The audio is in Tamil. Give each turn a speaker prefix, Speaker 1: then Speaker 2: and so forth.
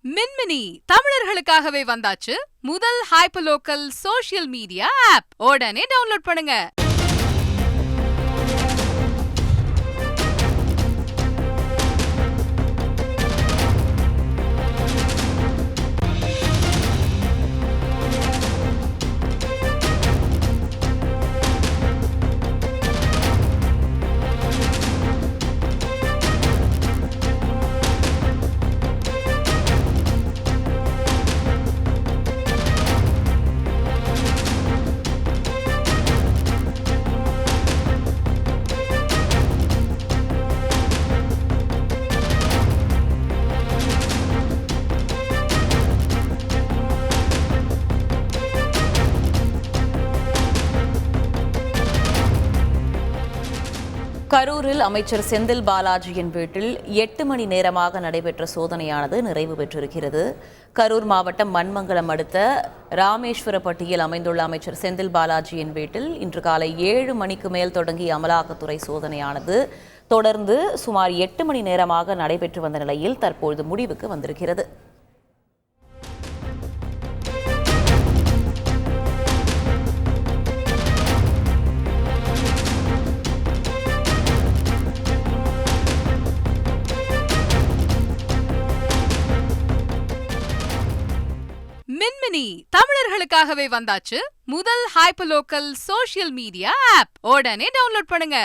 Speaker 1: மின்மினி தமிழர்களுக்காகவே வந்தாச்சு முதல் ஹைப்பர்லோக்கல் சோஷியல் மீடியா ஆப். உடனே டவுன்லோட் பண்ணுங்க.
Speaker 2: கரூரில் அமைச்சர் செந்தில் பாலாஜியின் வீட்டில் 8 மணி நேரமாக நடைபெற்ற சோதனையானது நிறைவு பெற்றிருக்கிறது. கரூர் மாவட்டம் மண்மங்கலம் அடுத்த ராமேஸ்வரப்பட்டியில் அமைந்துள்ள அமைச்சர் செந்தில் பாலாஜியின் வீட்டில் இன்று காலை 7 மணிக்கு மேல் தொடங்கிய அமலாக்கத்துறை சோதனையானது தொடர்ந்து சுமார் 8 மணி நேரமாக நடைபெற்று வந்த நிலையில் தற்பொழுது முடிவுக்கு வந்திருக்கிறது.
Speaker 1: மின்மினி தமிழர்களுக்காகவே வந்தாச்சு முதல் ஹைப்பர்லோக்கல் சோஷியல் மீடியா ஆப். உடனே டவுன்லோட் பண்ணுங்க.